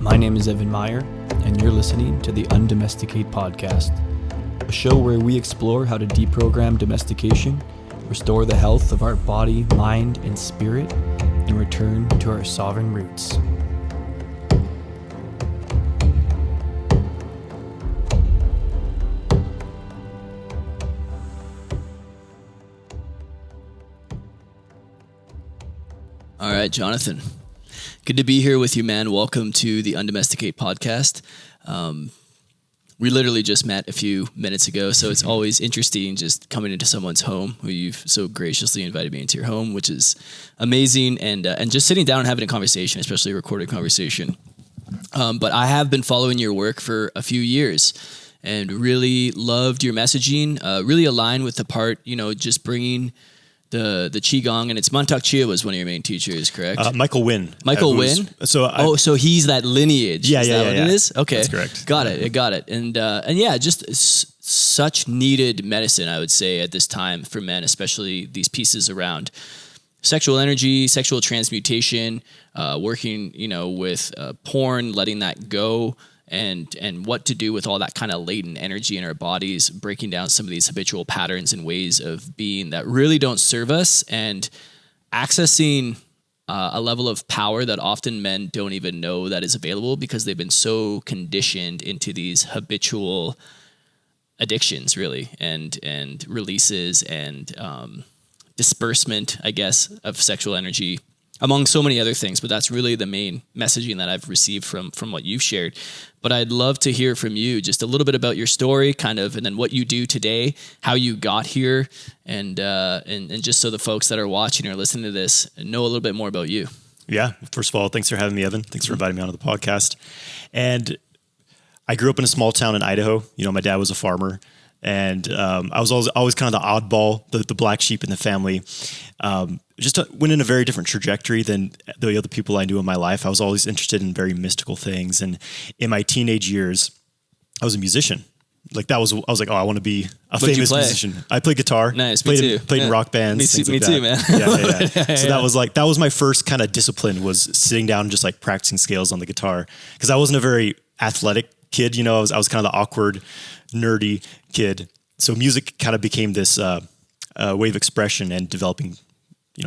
My name is Evan Meyer, and you're listening to the Undomesticate Podcast, a show where we explore how to deprogram domestication, restore the health of our body, mind, and spirit, and return to our sovereign roots. All right, Jonathan. Good to be here with you, man. Welcome to the Undomesticate Podcast. We literally just met a few minutes ago, so it's always interesting just coming into someone's home who you've so graciously invited me into your home, which is amazing, and just sitting down and having a conversation, especially a recorded conversation. But I have been following your work for a few years and really loved your messaging, really aligned with the part, just bringing the Qigong, and it's Mantak Chia was one of your main teachers, correct? Michael Winn. Michael Winn? So he's that lineage. Yeah, is that what it is? Okay. That's correct. Got it. And yeah, just such needed medicine, I would say, at this time for men, especially these pieces around sexual energy, sexual transmutation, working, with porn, letting that go, and what to do with all that kind of latent energy in our bodies, breaking down some of these habitual patterns and ways of being that really don't serve us, and accessing a level of power that often men don't even know that is available because they've been so conditioned into these habitual addictions, really, and releases and disbursement, I guess, of sexual energy, among so many other things. But that's really the main messaging that I've received from what you've shared. But I'd love to hear from you just a little bit about your story, kind of, and then what you do today, how you got here, and just so the folks that are watching or listening to this know a little bit more about you. Yeah. First of all, thanks for having me, Evan. Thanks for inviting me onto the podcast. And I grew up in a small town in Idaho. My dad was a farmer. And I was always kind of the oddball, the black sheep in the family. Just went in a very different trajectory than the other people I knew in my life. I was always interested in very mystical things. And in my teenage years, I was a musician. I was like, I want to be a famous musician. I played guitar. Nice, played me too. Played in rock bands. Me too, man. Yeah. So that was my first kind of discipline, was sitting down and just like practicing scales on the guitar. Because I wasn't a very athletic kid, I was kind of the awkward, nerdy kid. So music kind of became this way of expression and developing,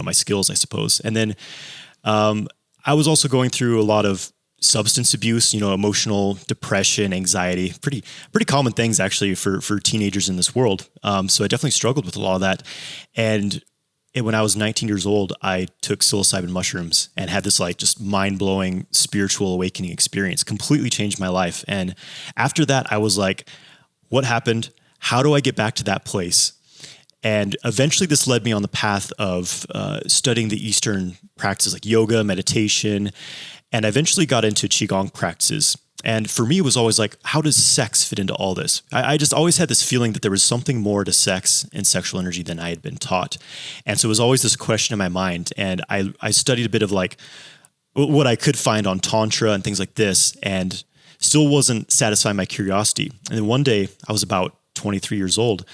my skills, I suppose. And then I was also going through a lot of substance abuse, emotional depression, anxiety, pretty common things actually for teenagers in this world. So I definitely struggled with a lot of that. And when I was 19 years old, I took psilocybin mushrooms and had this just mind-blowing spiritual awakening experience. Completely changed my life. And after that, I was like, what happened? How do I get back to that place? And eventually this led me on the path of studying the Eastern practices like yoga, meditation, and I eventually got into Qigong practices. And for me, it was always like, how does sex fit into all this? I just always had this feeling that there was something more to sex and sexual energy than I had been taught. And so it was always this question in my mind. And I studied a bit of what I could find on Tantra and things like this, and still wasn't satisfying my curiosity. And then one day, I was about 23 years old,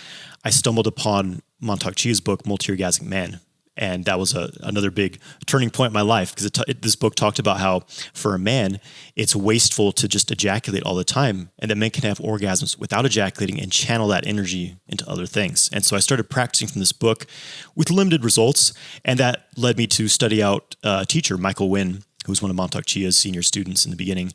I stumbled upon Mantak Chia's book, Multi-Orgasmic Man. And that was another big turning point in my life, because this book talked about how for a man, it's wasteful to just ejaculate all the time, and that men can have orgasms without ejaculating and channel that energy into other things. And so I started practicing from this book with limited results, and that led me to study out a teacher, Michael Winn, who was one of Mantak Chia's senior students in the beginning,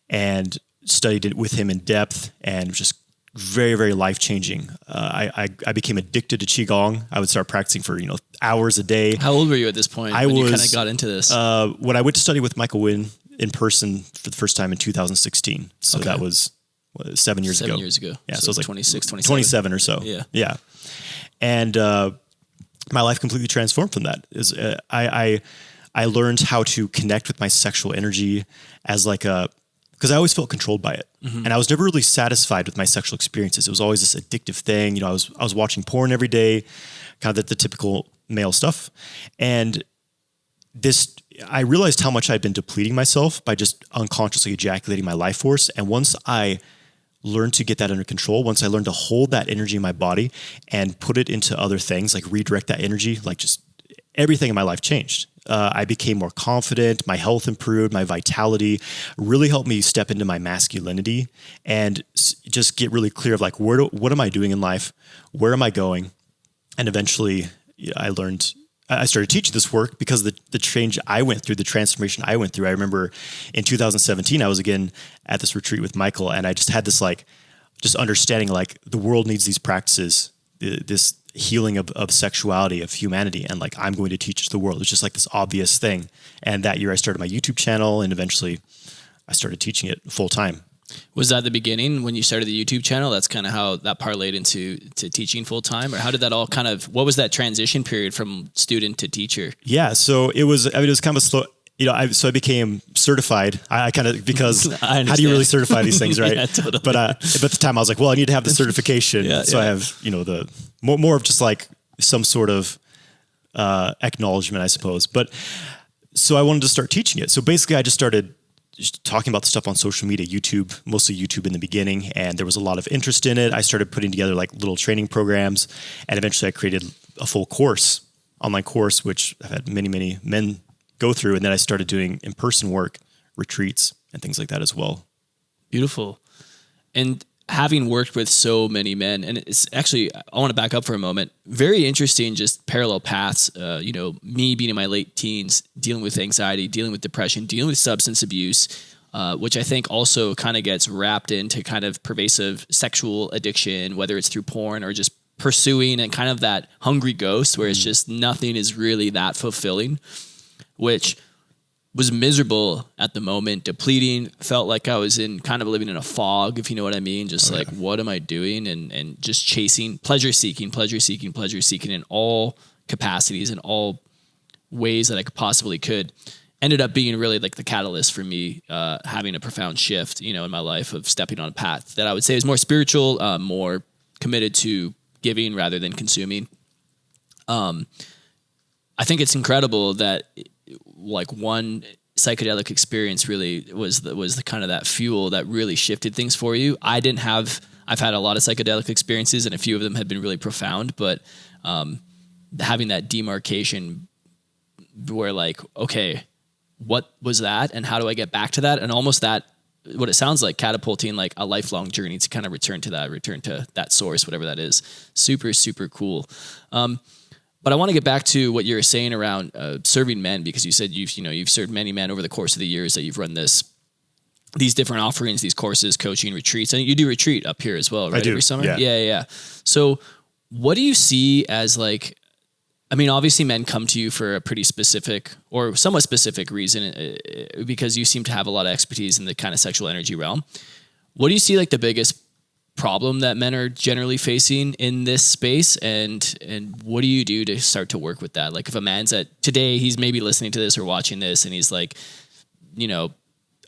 and studied it with him in depth, and was just very, very life-changing. I became addicted to Qigong. I would start practicing for, hours a day. How old were you at this point when you kind of got into this? When I went to study with Michael Winn in person for the first time in 2016. So that was 7 years ago. 7 years ago. Yeah, so it was like 26, 27. 27 or so. Yeah. And my life completely transformed from that. I learned how to connect with my sexual energy as because I always felt controlled by it. Mm-hmm. And I was never really satisfied with my sexual experiences. It was always this addictive thing. I was watching porn every day, kind of the typical male stuff. And I realized how much I'd been depleting myself by just unconsciously ejaculating my life force. And once I learned to get that under control, once I learned to hold that energy in my body and put it into other things, like redirect that energy, just everything in my life changed. I became more confident. My health improved. My vitality really helped me step into my masculinity and just get really clear of like, what am I doing in life? Where am I going? And eventually I started teaching this work because the change I went through, the transformation I went through. I remember in 2017, I was again at this retreat with Michael, and I just had this like, just understanding like the world needs these practices, this healing of sexuality, of humanity. And like, I'm going to teach the world. It's just like this obvious thing. And that year I started my YouTube channel, and eventually I started teaching it full time. Was that the beginning when you started the YouTube channel? That's kind of how that parlayed into teaching full time, or how did that all what was that transition period from student to teacher? Yeah. So it was kind of a slow, so I became certified. I kind of, because how do you really certify these things, right? Yeah, totally. But at the time I was like, well, I need to have the certification. I have, the more of just like some sort of acknowledgement, I suppose. But so I wanted to start teaching it. So basically I just started talking about the stuff on social media, YouTube, mostly YouTube in the beginning. And there was a lot of interest in it. I started putting together like little training programs, and eventually I created a full course, online course, which I've had many, many men go through. And then I started doing in-person work, retreats, and things like that as well. Beautiful. And having worked with so many men, and it's actually, I want to back up for a moment, very interesting, just parallel paths. Me being in my late teens, dealing with anxiety, dealing with depression, dealing with substance abuse, which I think also kind of gets wrapped into kind of pervasive sexual addiction, whether it's through porn or just pursuing and kind of that hungry ghost where it's just nothing is really that fulfilling, which was miserable at the moment, depleting, felt like I was in kind of living in a fog, if you know what I mean. Just what am I doing? And just chasing, pleasure seeking in all capacities and all ways that I possibly could. Ended up being really like the catalyst for me, having a profound shift, in my life of stepping on a path that I would say is more spiritual, more committed to giving rather than consuming. I think it's incredible that like one psychedelic experience really was the kind of that fuel that really shifted things for you. I've had a lot of psychedelic experiences, and a few of them have been really profound, but having that demarcation where like, okay, what was that? And how do I get back to that? And almost that, what it sounds like, catapulting like a lifelong journey to kind of return to that source, whatever that is. Super, super cool. But I want to get back to what you were saying around serving men, because you said you've served many men over the course of the years that you've run these different offerings, these courses, coaching, retreats, and you do retreat up here as well, right? I do. Every summer? Yeah. So what do you see as like, I mean, obviously men come to you for a pretty specific or somewhat specific reason, because you seem to have a lot of expertise in the kind of sexual energy realm. What do you see like the biggest problem that men are generally facing in this space, and what do you do to start to work with that? Like if a man's today, he's maybe listening to this or watching this, and he's like,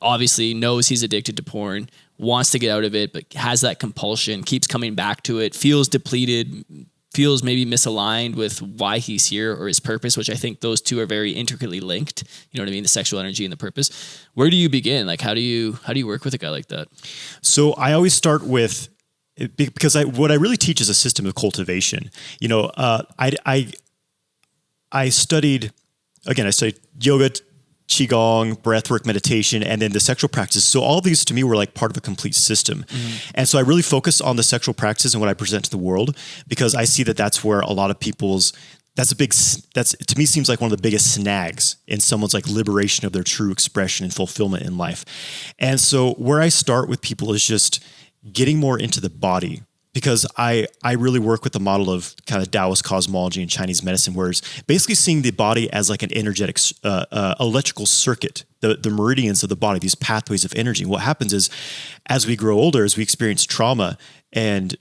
obviously knows he's addicted to porn, wants to get out of it, but has that compulsion, keeps coming back to it, feels depleted, feels maybe misaligned with why he's here or his purpose, which I think those two are very intricately linked. You know what I mean? The sexual energy and the purpose. Where do you begin? Like, how do you work with a guy like that? So I always start with, because what I really teach is a system of cultivation. I studied yoga, Qigong, breathwork, meditation, and then the sexual practices. So all of these to me were like part of a complete system. Mm-hmm. And so I really focus on the sexual practices and what I present to the world, because I see that that's where a lot of that's to me seems like one of the biggest snags in someone's like liberation of their true expression and fulfillment in life. And so where I start with people is just getting more into the body, because I really work with the model of kind of Taoist cosmology and Chinese medicine, where it's basically seeing the body as like an energetic, electrical circuit, the meridians of the body, these pathways of energy. And what happens is, as we grow older, as we experience trauma and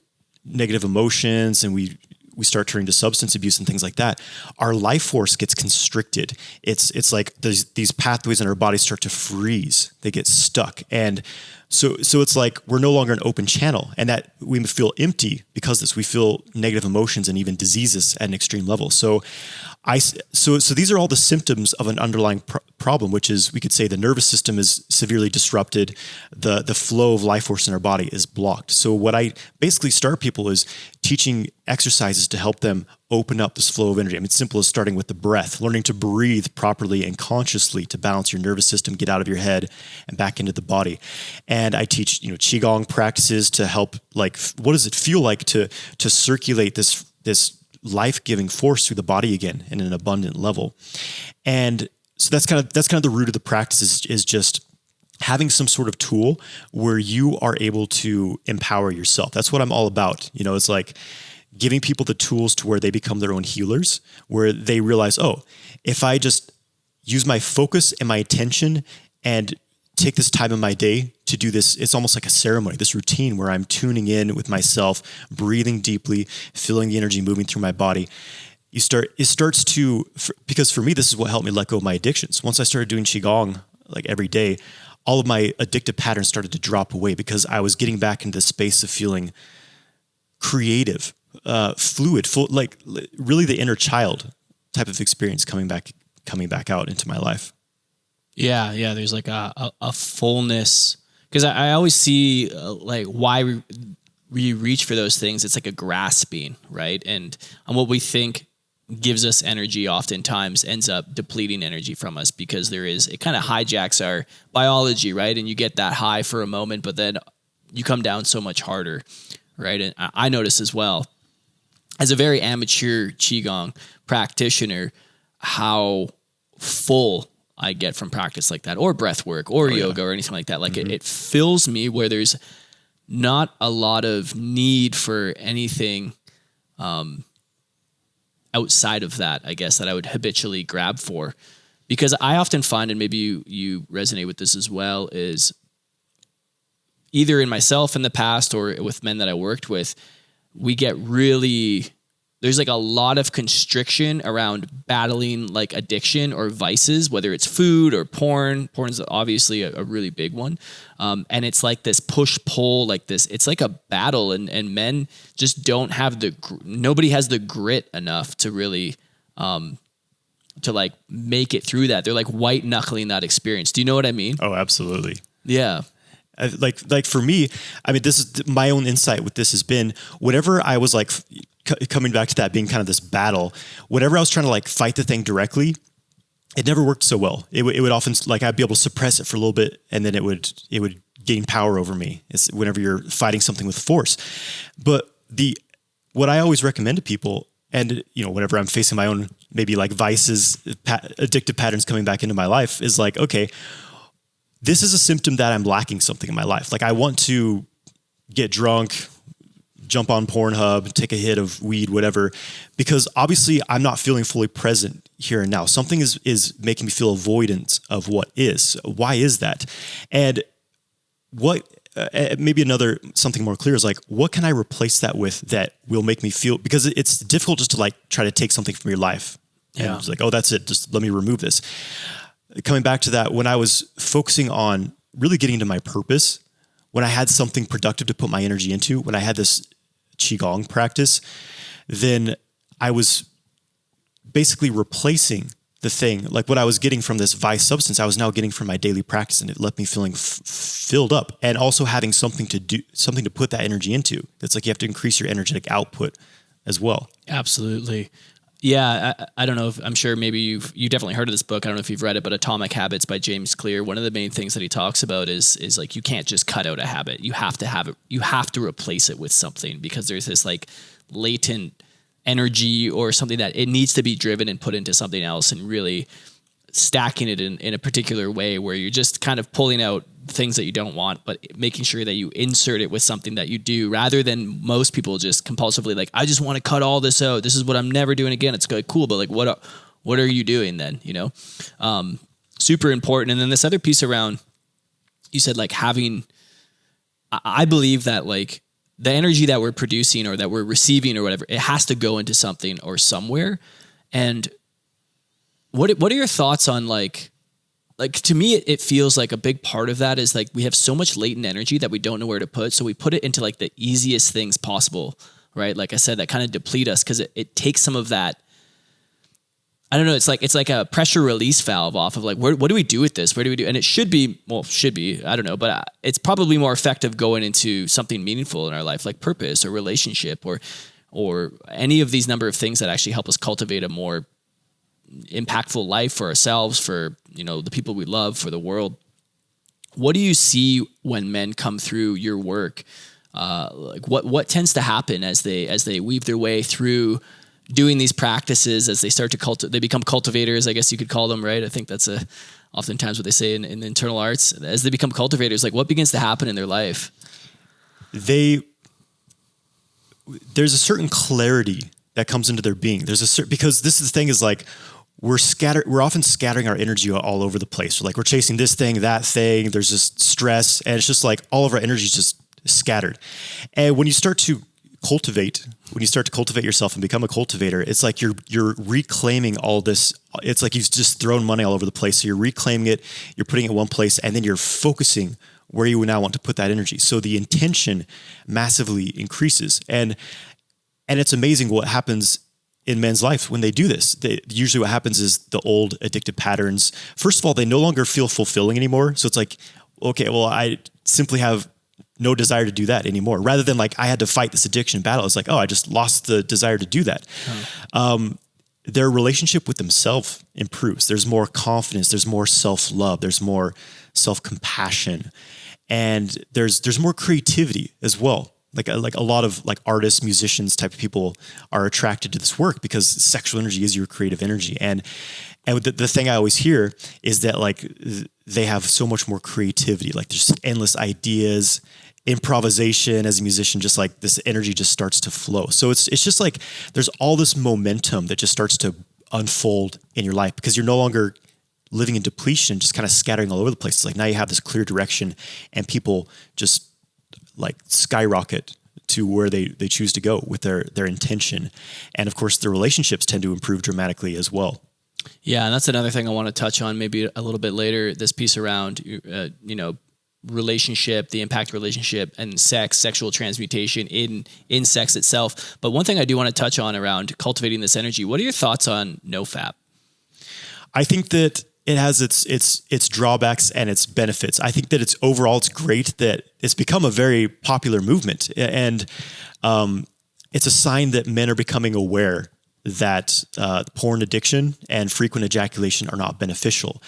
negative emotions, and we start turning to substance abuse and things like that, our life force gets constricted. It's like these pathways in our body start to freeze. They get stuck. And so it's like we're no longer an open channel, and that we feel empty because of this. We feel negative emotions and even diseases at an extreme level. So So these are all the symptoms of an underlying problem, which is, we could say, the nervous system is severely disrupted. The flow of life force in our body is blocked. So what I basically start people is teaching exercises to help them open up this flow of energy. I mean, it's simple as starting with the breath, learning to breathe properly and consciously to balance your nervous system, get out of your head and back into the body. And I teach, Qigong practices to help, like, what does it feel like to circulate this life-giving force through the body again in an abundant level. And so that's kind of the root of the practice is just having some sort of tool where you are able to empower yourself. That's what I'm all about. It's like giving people the tools to where they become their own healers, where they realize, oh, if I just use my focus and my attention and take this time in my day to do this, it's almost like a ceremony, this routine where I'm tuning in with myself, breathing deeply, feeling the energy moving through my body. Because for me, this is what helped me let go of my addictions. Once I started doing Qigong like every day, all of my addictive patterns started to drop away because I was getting back into the space of feeling creative, fluid, full, like really the inner child type of experience coming back out into my life. Yeah. There's like a fullness, because I always see like why we reach for those things. It's like a grasping, right? And what we think gives us energy oftentimes ends up depleting energy from us, because it kind of hijacks our biology, right? And you get that high for a moment, but then you come down so much harder, right? And I notice as well, as a very amateur Qigong practitioner, how full I get from practice like that, or breath work, or yoga, or anything like that. Like it fills me where there's not a lot of need for anything outside of that, I guess, that I would habitually grab for. Because I often find, and maybe you resonate with this as well, is either in myself in the past or with men that I worked with, there's like a lot of constriction around battling like addiction or vices, whether it's food or porn. Porn is obviously a really big one. And it's like this push-pull, like this, it's like a battle, and men just don't have nobody has the grit enough to really, to like make it through that. They're like white knuckling that experience. Do you know what I mean? Oh, absolutely. Yeah. Like for me, I mean, this is my own insight with this has been, whenever I was like coming back to that being kind of this battle, whenever I was trying to like fight the thing directly, it never worked so well. It would often, like, I'd be able to suppress it for a little bit, and then it would gain power over me. It's whenever you're fighting something with force. But what I always recommend to people, and whenever I'm facing my own maybe like vices, addictive patterns coming back into my life, is like, okay, this is a symptom that I'm lacking something in my life. Like, I want to get drunk, jump on Pornhub, take a hit of weed, whatever, because obviously I'm not feeling fully present here and now. Something is making me feel avoidance of what is. Why is that? And what, maybe something more clear is like, what can I replace that with that will make me feel, because it's difficult just to like try to take something from your life. Yeah. And it's like, oh, that's it. Just let me remove this. Coming back to that, when I was focusing on really getting to my purpose, when I had something productive to put my energy into, when I had this Qigong practice, then I was basically replacing the thing, like what I was getting from this vice substance, I was now getting from my daily practice, and it left me feeling filled up, and also having something to put that energy into. It's like you have to increase your energetic output as well. Absolutely. Yeah, I don't know if, I'm sure maybe you definitely heard of this book. I don't know if you've read it, but Atomic Habits by James Clear. One of the main things that he talks about is like, you can't just cut out a habit. You have to have it. You have to replace it with something, because there's this like latent energy or something that it needs to be driven and put into something else, and really stacking it in a particular way where you're just kind of pulling out things that you don't want, but making sure that you insert it with something that you do, rather than most people just compulsively like, I just want to cut all this out. This is what I'm never doing again. It's like, cool, but like, what are you doing then? Super important. And then this other piece around, you said like I believe that like the energy that we're producing or that we're receiving or whatever, it has to go into something or somewhere. And what are your thoughts on like to me, it feels like a big part of that is like, we have so much latent energy that we don't know where to put. So we put it into like the easiest things possible, right? Like I said, that kind of deplete us, because it takes some of that I don't know. It's like a pressure release valve off of like, what do we do with this? Where do we do? And it should be, I don't know, but it's probably more effective going into something meaningful in our life, like purpose or relationship or any of these number of things that actually help us cultivate a more impactful life for ourselves, for, the people we love, for the world. What do you see when men come through your work? Like what tends to happen as they weave their way through doing these practices, as they start to they become cultivators, I guess you could call them, right? I think that's oftentimes what they say in the internal arts. As they become cultivators, like what begins to happen in their life? There's a certain clarity that comes into their being. Because this is the thing is like, we're often scattering our energy all over the place. So like we're chasing this thing, that thing, there's just stress, and it's just like all of our energy is just scattered. And when you start to cultivate yourself and become a cultivator, it's like you're reclaiming all this. It's like you've just thrown money all over the place. So you're reclaiming it, you're putting it in one place, and then you're focusing where you now want to put that energy. So the intention massively increases. And it's amazing what happens in men's life when they do this. Usually what happens is the old addictive patterns, first of all, they no longer feel fulfilling anymore. So it's like, okay, well, I simply have no desire to do that anymore. Rather than like, I had to fight this addiction battle. It's like, oh, I just lost the desire to do that. Their relationship with themselves improves. There's more confidence. There's more self-love. There's more self-compassion. And there's more creativity as well. Like a lot of like artists, musicians type of people are attracted to this work because sexual energy is your creative energy. And the thing I always hear is that like they have so much more creativity. Like there's endless ideas, improvisation as a musician, just like this energy just starts to flow. So it's just like there's all this momentum that just starts to unfold in your life because you're no longer living in depletion, just kind of scattering all over the place. It's like now you have this clear direction and people just like skyrocket to where they choose to go with their intention. And of course, their relationships tend to improve dramatically as well. Yeah, and that's another thing I want to touch on maybe a little bit later, this piece around, relationship, the impact relationship and sexual transmutation in sex itself. But one thing I do want to touch on around cultivating this energy, what are your thoughts on NoFap? I think that it has its drawbacks and its benefits. I think that it's great that it's become a very popular movement, and it's a sign that men are becoming aware that porn addiction and frequent ejaculation are not beneficial.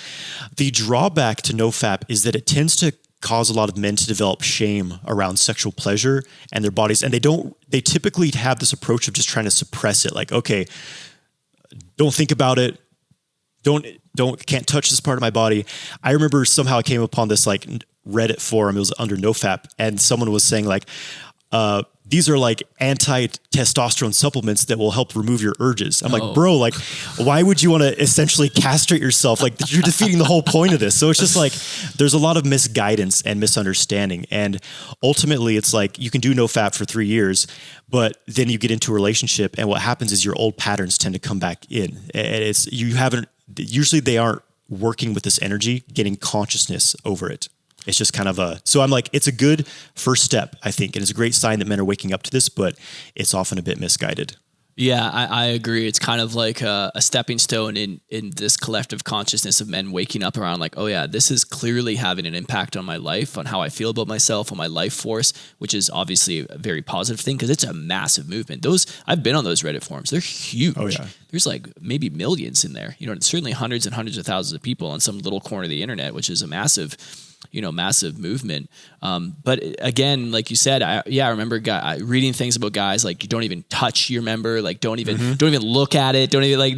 The drawback to NoFap is that it tends to cause a lot of men to develop shame around sexual pleasure and their bodies, and they typically have this approach of just trying to suppress it. Like, okay, don't think about it. Can't touch this part of my body. I remember somehow I came upon this like Reddit forum. It was under NoFap, and someone was saying like, these are like anti-testosterone supplements that will help remove your urges. I'm like, bro, like, why would you want to essentially castrate yourself? Like, you're defeating the whole point of this. So it's just like, there's a lot of misguidance and misunderstanding. And ultimately it's like, you can do NoFap for 3 years, but then you get into a relationship, and what happens is your old patterns tend to come back in. And usually they aren't working with this energy, getting consciousness over it. It's just kind of so I'm like, it's a good first step, I think. And it's a great sign that men are waking up to this, but it's often a bit misguided. Yeah, I agree. It's kind of like a stepping stone in this collective consciousness of men waking up around like, oh yeah, this is clearly having an impact on my life, on how I feel about myself, on my life force, which is obviously a very positive thing because it's a massive movement. I've been on those Reddit forums. They're huge. Oh, yeah. There's like maybe millions in there. Certainly hundreds and hundreds of thousands of people on some little corner of the internet, which is a massive movement. But again, like you said, I remember reading things about guys like, you don't even touch your member, like don't even look at it, don't even like,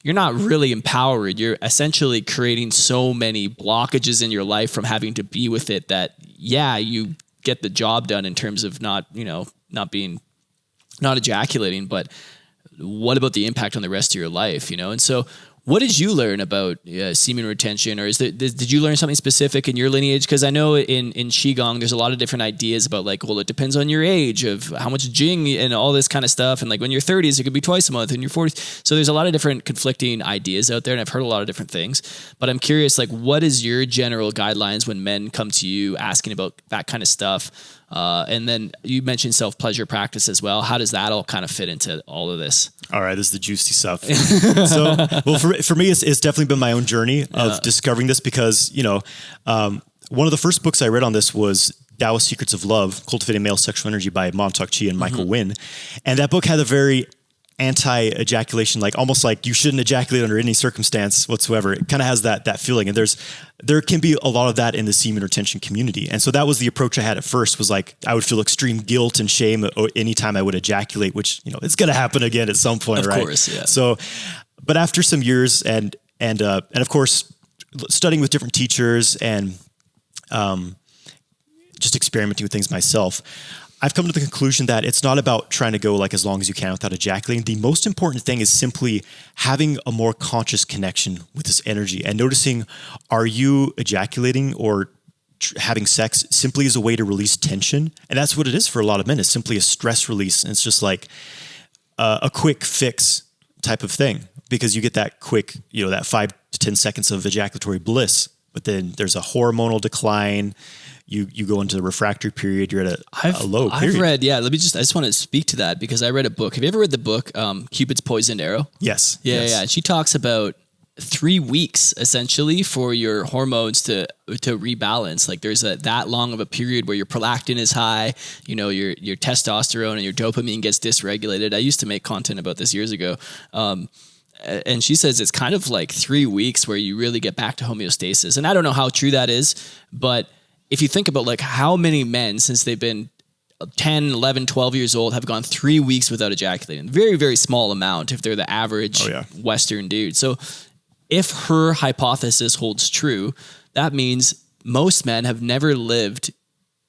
you're not really empowered. You're essentially creating so many blockages in your life from having to be with it that, you get the job done in terms of not ejaculating, but what about the impact on the rest of your life, And so what did you learn about semen retention, or did you learn something specific in your lineage? Because I know in Qigong, there's a lot of different ideas about like, well, it depends on your age of how much Jing and all this kind of stuff. And like when you're 30s, it could be twice a month, in your 40s. So there's a lot of different conflicting ideas out there, and I've heard a lot of different things. But I'm curious, like, what is your general guidelines when men come to you asking about that kind of stuff? And then you mentioned self-pleasure practice as well. How does that all kind of fit into all of this? All right, this is the juicy stuff. So, well, for me, it's definitely been my own journey of discovering this because, one of the first books I read on this was Taoist Secrets of Love, Cultivating Male Sexual Energy by Mantak Chia and Michael Winn. And that book had a very anti-ejaculation, like almost like you shouldn't ejaculate under any circumstance whatsoever. It kind of has that feeling. And there can be a lot of that in the semen retention community. And so that was the approach I had at first, was like, I would feel extreme guilt and shame anytime I would ejaculate, which, it's going to happen again at some point, right? Of course, yeah. So, but after some years and of course, studying with different teachers and just experimenting with things myself, I've come to the conclusion that it's not about trying to go like as long as you can without ejaculating. The most important thing is simply having a more conscious connection with this energy and noticing, are you ejaculating or having sex simply as a way to release tension? And that's what it is for a lot of men. It's simply a stress release. And it's just like a quick fix type of thing, because you get that quick, that 5 to 10 seconds of ejaculatory bliss, but then there's a hormonal decline. You go into the refractory period. You're at a low period. I've read, I just want to speak to that because I read a book. Have you ever read the book, Cupid's Poisoned Arrow? Yes. Yeah. She talks about 3 weeks essentially for your hormones to rebalance. Like there's that long of a period where your prolactin is high, your testosterone and your dopamine gets dysregulated. I used to make content about this years ago. And she says it's kind of like 3 weeks where you really get back to homeostasis. And I don't know how true that is, but if you think about like how many men since they've been 10, 11, 12 years old have gone 3 weeks without ejaculating, very, very small amount if they're the average Western dude. So if her hypothesis holds true, that means most men have never lived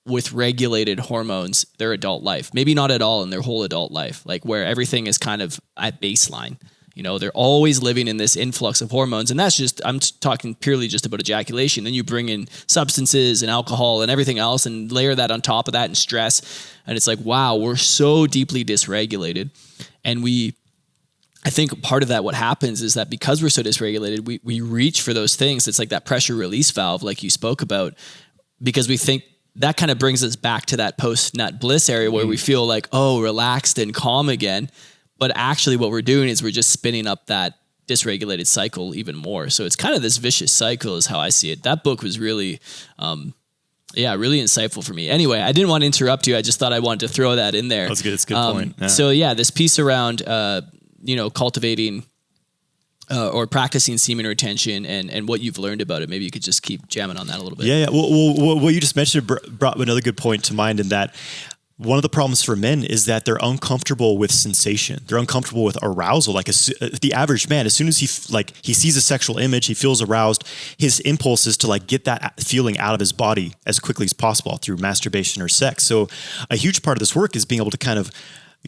with regulated hormones their adult life. Maybe not at all in their whole adult life, like where everything is kind of at baseline. They're always living in this influx of hormones. And that's just, I'm talking purely just about ejaculation. Then you bring in substances and alcohol and everything else and layer that on top of that and stress. And it's like, wow, we're so deeply dysregulated. And I think part of that, what happens is that because we're so dysregulated, we reach for those things. It's like that pressure release valve, like you spoke about, because we think that kind of brings us back to that post-nut bliss area where we feel like, relaxed and calm again. But actually what we're doing is we're just spinning up that dysregulated cycle even more. So it's kind of this vicious cycle is how I see it. That book was really, really insightful for me. Anyway, I didn't want to interrupt you. I just thought I wanted to throw that in there. That's good. It's a good point. Yeah. So this piece around, cultivating or practicing semen retention and what you've learned about it. Maybe you could just keep jamming on that a little bit. Yeah. Well, what you just mentioned brought another good point to mind in that one of the problems for men is that they're uncomfortable with sensation. They're uncomfortable with arousal. Like the average man, as soon as he sees a sexual image, he feels aroused. His impulse is to like get that feeling out of his body as quickly as possible through masturbation or sex. So a huge part of this work is being able to kind of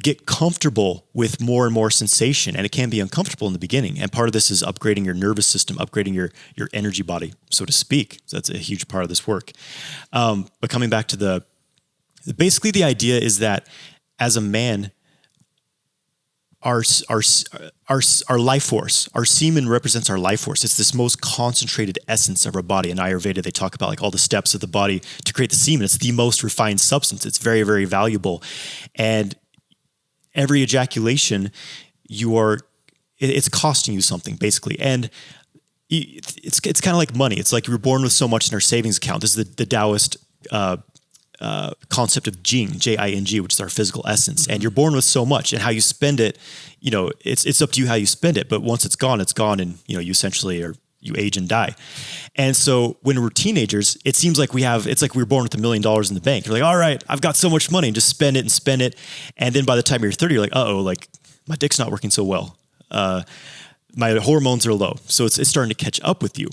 get comfortable with more and more sensation. And it can be uncomfortable in the beginning. And part of this is upgrading your nervous system, upgrading your energy body, so to speak. So that's a huge part of this work. But coming back to basically the idea is that as a man, our life force, our semen represents our life force. It's this most concentrated essence of our body. In Ayurveda, they talk about like all the steps of the body to create the semen. It's the most refined substance. It's very, very valuable. And every ejaculation, it's costing you something basically. And it's kind of like money. It's like you were born with so much in our savings account. This is the Taoist concept of Jing, Jing, which is our physical essence. And you're born with so much, and how you spend it, it's up to you how you spend it. But once it's gone, and you essentially you age and die. And so when we're teenagers, it seems like it's like we were born with $1 million in the bank. You're like, all right, I've got so much money, and just spend it. And then by the time you're 30, you're like, like my dick's not working so well. My hormones are low. So it's starting to catch up with you.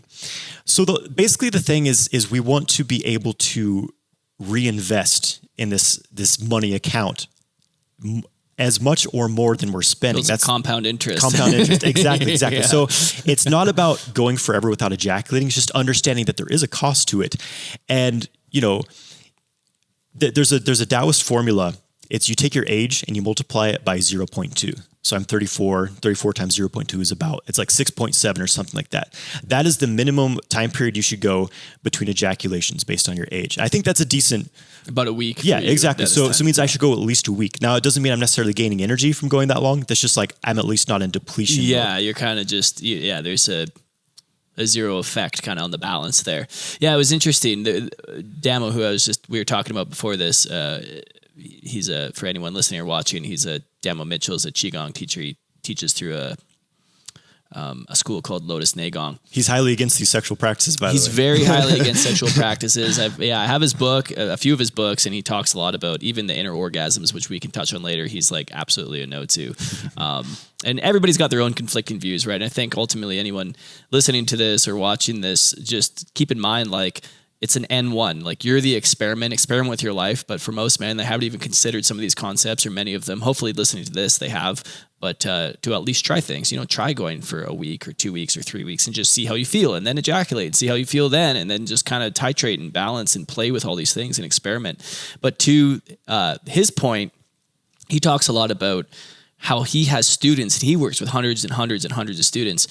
So basically the thing is we want to be able to reinvest in this money account as much or more than we're spending. That's compound interest. Compound interest. Exactly. Yeah. So it's not about going forever without ejaculating. It's just understanding that there is a cost to it. And, there's a Taoist formula. It's you take your age and you multiply it by 0.2. So I'm 34. 34 times 0.2 is it's like 6.7 or something like that. That is the minimum time period you should go between ejaculations based on your age. I think that's a decent... About a week. Yeah, exactly. So it means I should go at least a week. Now, it doesn't mean I'm necessarily gaining energy from going that long. That's just like I'm at least not in depletion. Yeah, mode. you're kind of just... Yeah, there's a zero effect kind of on the balance there. Yeah, it was interesting. Damo, who we were talking about before this, he's for anyone listening or watching, Damo Mitchell is a Qigong teacher. He teaches through a school called Lotus Negong. He's highly against these sexual practices, by the way. He's very highly against sexual practices. I have his book, a few of his books, and he talks a lot about even the inner orgasms, which we can touch on later. He's like absolutely a no to. And everybody's got their own conflicting views, right? And I think ultimately anyone listening to this or watching this, just keep in mind, like, it's an N1, like you're the experiment with your life. But for most men, they haven't even considered some of these concepts, or many of them. Hopefully listening to this, they have, but to at least try things, try going for a week or 2 weeks or 3 weeks and just see how you feel, and then ejaculate and see how you feel then. And then just kind of titrate and balance and play with all these things and experiment. But to his point, he talks a lot about how he has students and he works with hundreds and hundreds and hundreds of students,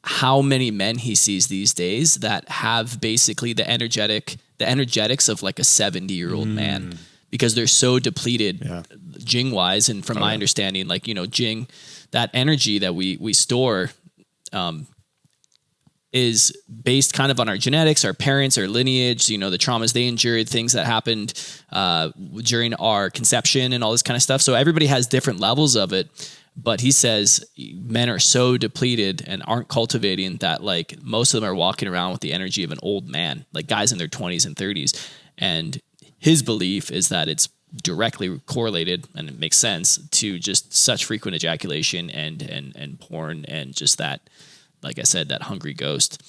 how many men he sees these days that have basically the energetics of like a 70-year-old man, because they're so depleted Jing wise. And from my understanding, like, Jing, that energy that we store, is based kind of on our genetics, our parents, our lineage, the traumas they endured, things that happened, during our conception and all this kind of stuff. So everybody has different levels of it. But he says men are so depleted and aren't cultivating that, like, most of them are walking around with the energy of an old man, like guys in their 20s and 30s. And his belief is that it's directly correlated, and it makes sense, to just such frequent ejaculation and porn and just that, like I said, that hungry ghost.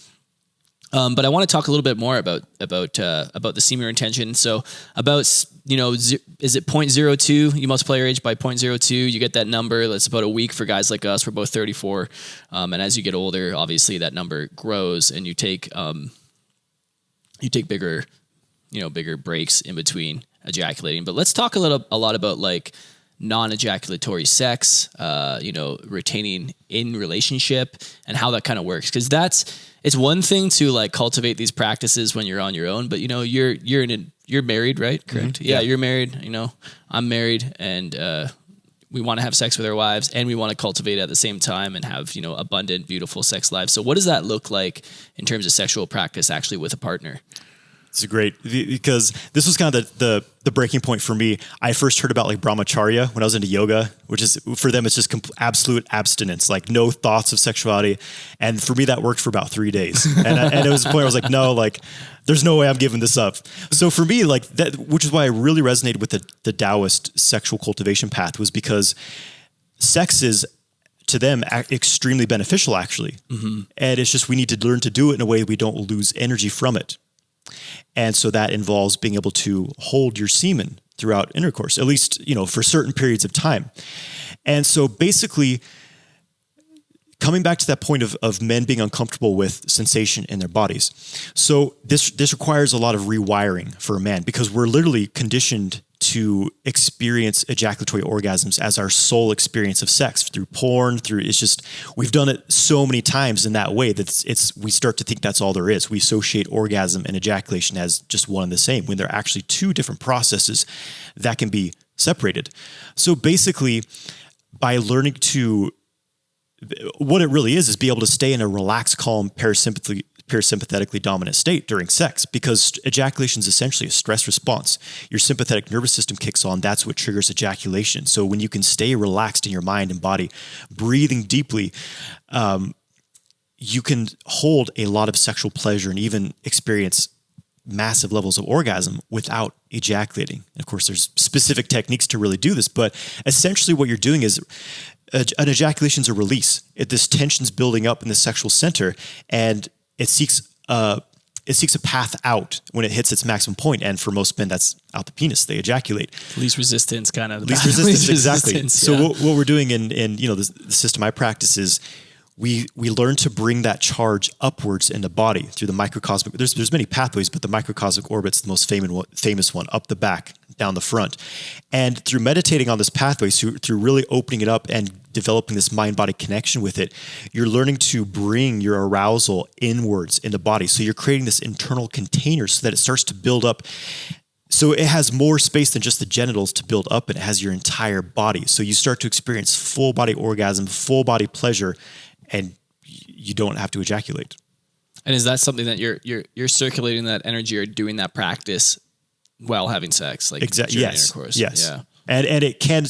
But I want to talk a little bit more about the semen retention. So about, is it 0.02? You multiply your age by 0.02, you get that number. That's about a week for guys like us. We're both 34. And as you get older, obviously that number grows, and you take bigger breaks in between ejaculating. But let's talk a lot about like non-ejaculatory sex, retaining in relationship and how that kind of works. Cause it's one thing to like cultivate these practices when you're on your own, but you're married, right? Correct. Mm-hmm. Yeah. You're married, I'm married, and, we want to have sex with our wives, and we want to cultivate at the same time and have, abundant, beautiful sex lives. So what does that look like in terms of sexual practice actually with a partner? It's great, because this was kind of the breaking point for me. I first heard about like brahmacharya when I was into yoga, which is, for them, it's just absolute abstinence, like no thoughts of sexuality. And for me, that worked for about 3 days. And it was the point where I was like, no, like there's no way I'm giving this up. So for me, like that, which is why I really resonated with the Taoist sexual cultivation path, was because sex is, to them, extremely beneficial, actually. Mm-hmm. And it's just, we need to learn to do it in a way that we don't lose energy from it. And so that involves being able to hold your semen throughout intercourse, at least, for certain periods of time. And so basically, coming back to that point of men being uncomfortable with sensation in their bodies. So this requires a lot of rewiring for a man, because we're literally conditioned to experience ejaculatory orgasms as our sole experience of sex through porn, we've done it so many times in that way that we start to think that's all there is. We associate orgasm and ejaculation as just one and the same, when they're actually two different processes that can be separated. So basically, by learning what it really is be able to stay in a relaxed, calm, parasympathetically dominant state during sex, because ejaculation is essentially a stress response. Your sympathetic nervous system kicks on. That's what triggers ejaculation. So when you can stay relaxed in your mind and body, breathing deeply, you can hold a lot of sexual pleasure and even experience massive levels of orgasm without ejaculating. And of course, there's specific techniques to really do this, but essentially what you're doing is an ejaculation is a release. This tension's building up in the sexual center, and it seeks a path out when it hits its maximum point. And for most men, that's out the penis. They ejaculate. Least resistance, kind of. Least resistance, exactly. Resistance, yeah. So what we're doing in the system I practice is we learn to bring that charge upwards in the body through the microcosmic. There's many pathways, but the microcosmic orbit's the most famous one, up the back, down the front. And through meditating on this pathway, so through really opening it up and developing this mind-body connection with it, you're learning to bring your arousal inwards in the body. So you're creating this internal container so that it starts to build up. So it has more space than just the genitals to build up, and it has your entire body. So you start to experience full body orgasm, full body pleasure, and you don't have to ejaculate. And is that something that you're circulating that energy or doing that practice while having sex, like exactly? Yes. Intercourse? Yes. Yeah. And it can.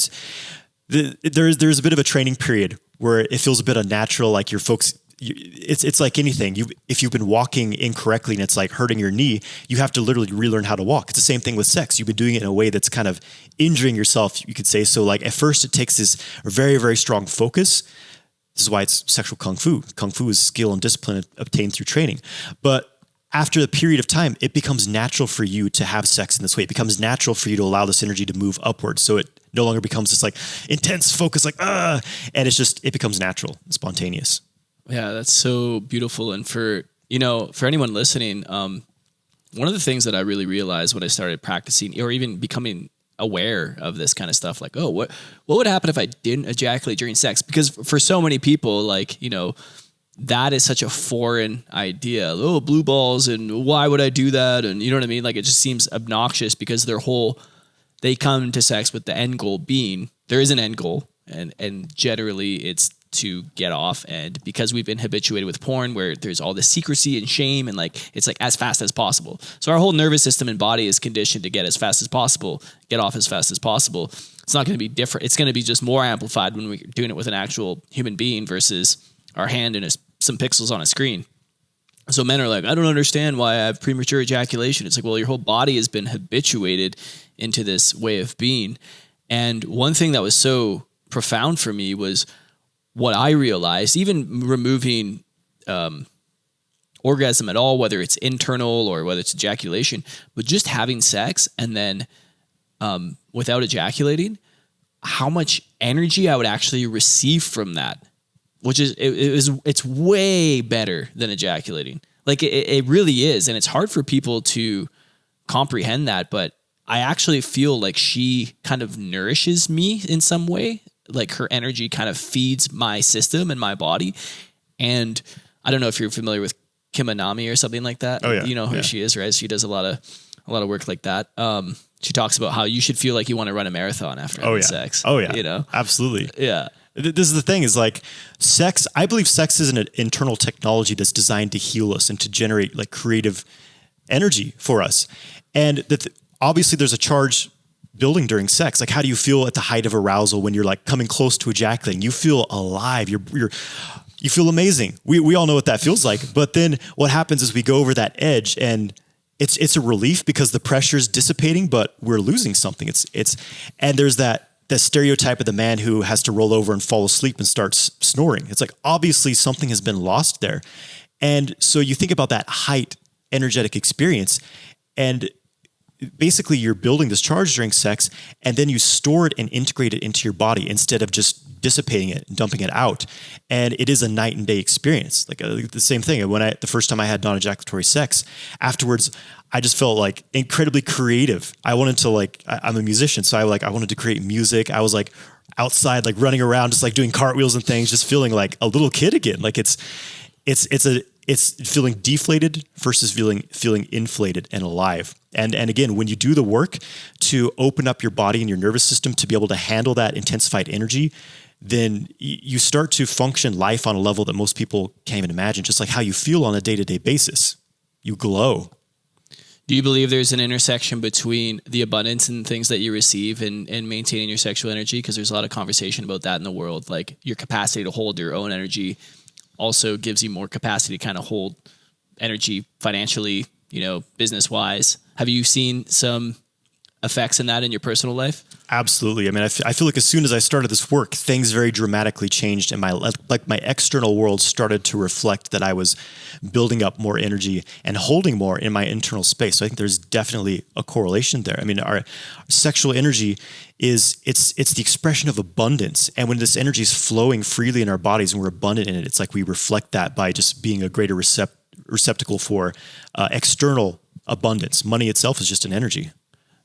There's a bit of a training period where it feels a bit unnatural, like your folks. It's like anything. If you've been walking incorrectly and it's like hurting your knee, you have to literally relearn how to walk. It's the same thing with sex. You've been doing it in a way that's kind of injuring yourself, you could say. So like at first it takes this very, very strong focus. This is why it's sexual kung fu. Kung fu is skill and discipline obtained through training. But after a period of time, it becomes natural for you to have sex in this way. It becomes natural for you to allow this energy to move upwards. So it no longer becomes this like intense focus, like, and it becomes natural and spontaneous. Yeah, that's so beautiful. And for anyone listening, one of the things that I really realized when I started practicing or even becoming aware of this kind of stuff, like, oh, what would happen if I didn't ejaculate during sex? Because for so many people, like, that is such a foreign idea. Oh, blue balls, and why would I do that? And you know what I mean? Like, it just seems obnoxious because they come to sex with the end goal being, there is an end goal, and generally it's to get off. And because we've been habituated with porn where there's all this secrecy and shame and like it's like as fast as possible, so our whole nervous system and body is conditioned to get as fast as possible, get off as fast as possible. It's not going to be different. It's going to be just more amplified when we're doing it with an actual human being versus our hand and some pixels on a screen. So men are like, I don't understand why I have premature ejaculation. It's like, well, your whole body has been habituated into this way of being. And one thing that was so profound for me was what I realized, even removing orgasm at all, whether it's internal or whether it's ejaculation, but just having sex and then without ejaculating, how much energy I would actually receive from that, which is it's way better than ejaculating. Like it really is, and it's hard for people to comprehend that. But I actually feel like she kind of nourishes me in some way. Like her energy kind of feeds my system and my body. And I don't know if you're familiar with Kim Anami or something like that. Oh yeah. You know who she is, right? She does a lot of work like that. She talks about how you should feel like you want to run a marathon after having sex. Oh yeah. Absolutely. Yeah. This is the thing is like sex. I believe sex is an internal technology that's designed to heal us and to generate like creative energy for us. And obviously there's a charge building during sex. Like, how do you feel at the height of arousal when you're like coming close to ejaculating? You feel alive. You feel amazing. We all know what that feels like. But then what happens is we go over that edge and it's a relief because the pressure is dissipating, but we're losing something. And there's that stereotype of the man who has to roll over and fall asleep and starts snoring. It's like, obviously something has been lost there. And so you think about that height energetic experience, and basically you're building this charge during sex, and then you store it and integrate it into your body instead of just dissipating it and dumping it out. And it is a night and day experience. Like the same thing. When the first time I had non-ejaculatory sex, afterwards, I just felt like incredibly creative. I wanted to I'm a musician. So I wanted to create music. I was like outside, like running around, just like doing cartwheels and things, just feeling like a little kid again. Like it's feeling deflated versus feeling inflated and alive. And again, when you do the work to open up your body and your nervous system to be able to handle that intensified energy, then you start to function life on a level that most people can't even imagine, just like how you feel on a day-to-day basis. You glow. Do you believe there's an intersection between the abundance and things that you receive and maintaining your sexual energy? Because there's a lot of conversation about that in the world. Like your capacity to hold your own energy also gives you more capacity to kind of hold energy financially, business-wise. Have you seen some effects in that in your personal life? Absolutely. I mean, I feel like as soon as I started this work, things very dramatically changed, and my external world started to reflect that I was building up more energy and holding more in my internal space. So I think there's definitely a correlation there. I mean, our sexual energy it's the expression of abundance, and when this energy is flowing freely in our bodies and we're abundant in it, it's like we reflect that by just being a greater receptacle for external abundance. Money itself is just an energy.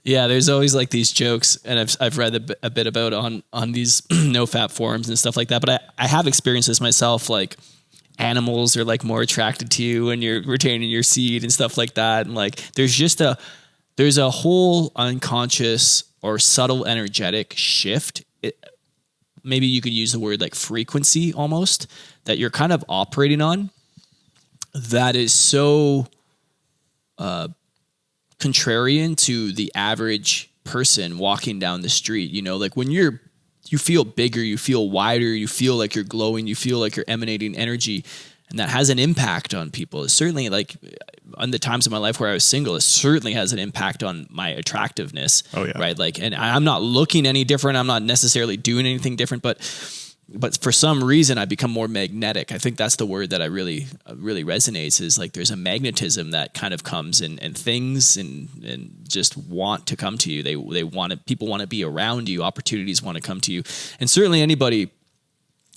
Yeah, there's always like these jokes, and I've read a bit about on these NoFap forums and stuff like that. But I have experienced this myself. Like animals are like more attracted to you when you're retaining your seed and stuff like that. And like there's a whole unconscious or subtle energetic shift. Maybe you could use the word like frequency almost that you're kind of operating on. That is so contrarian to the average person walking down the street. You know, like when you feel bigger, you feel wider, you feel like you're glowing, you feel like you're emanating energy, and that has an impact on people. It's certainly like on the times of my life where I was single, it certainly has an impact on my attractiveness. Oh yeah. Right. Like, and I'm not looking any different. I'm not necessarily doing anything different, but for some reason I become more magnetic. I think that's the word that I really resonates, is like there's a magnetism that kind of comes and things and just want to come to you. They want to, people want to be around you. Opportunities want to come to you. And certainly anybody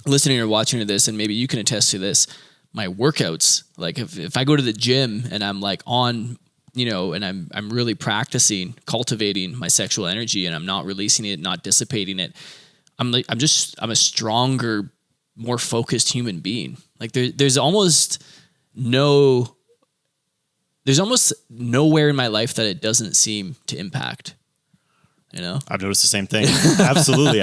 listening or watching to this, and maybe you can attest to this, my workouts, like if I go to the gym and I'm like on, you know, and I'm really practicing cultivating my sexual energy and I'm not releasing it, not dissipating it, I'm a stronger, more focused human being. Like there's almost nowhere in my life that it doesn't seem to impact. You know, I've noticed the same thing. Absolutely.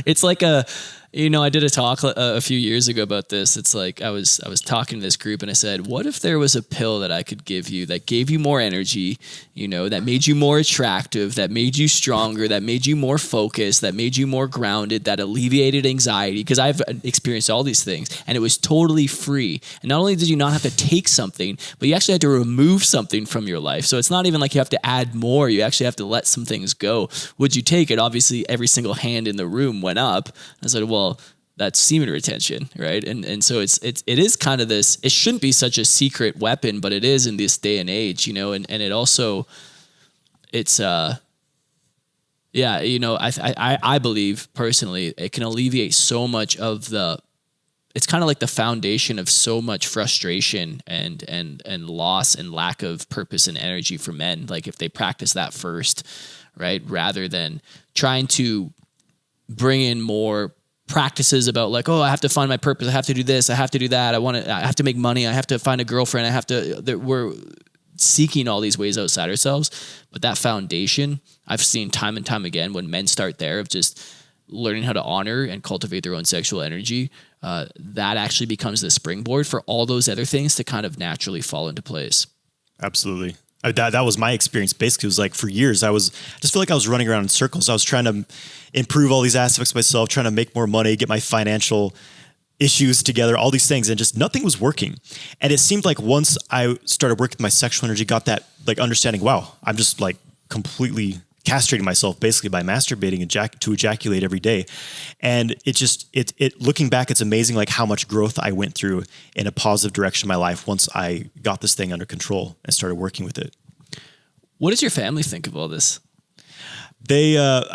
It's like I did a talk a few years ago about this. It's like I was talking to this group and I said, what if there was a pill that I could give you that gave you more energy, you know, that made you more attractive, that made you stronger, that made you more focused, that made you more grounded, that alleviated anxiety? Because I've experienced all these things and it was totally free. And not only did you not have to take something, but you actually had to remove something from your life. So it's not even like you have to add more. You actually have to let some things go. Would you take it? Obviously, every single hand in the room went up. I said, well, that's semen retention, right? And so it is kind of this, it shouldn't be such a secret weapon, but it is in this day and age, you know, and it also, it's, you know, I believe personally, it can alleviate so much of it's kind of like the foundation of so much frustration and loss and lack of purpose and energy for men. Like if they practice that first, right? Rather than trying to bring in more practices about like, oh, I have to find my purpose. I have to do this. I have to do that. I have to make money. I have to find a girlfriend. We're seeking all these ways outside ourselves. But that foundation, I've seen time and time again when men start there of just learning how to honor and cultivate their own sexual energy, that actually becomes the springboard for all those other things to kind of naturally fall into place. Absolutely. That was my experience. Basically, it was like for years, I just feel like I was running around in circles. I was trying to improve all these aspects of myself, trying to make more money, get my financial issues together, all these things, and just nothing was working. And it seemed like once I started working with my sexual energy, got that like understanding, wow, I'm just like completely castrating myself basically by masturbating to ejaculate every day. And it looking back, it's amazing like how much growth I went through in a positive direction in my life once I got this thing under control and started working with it. What does your family think of all this? I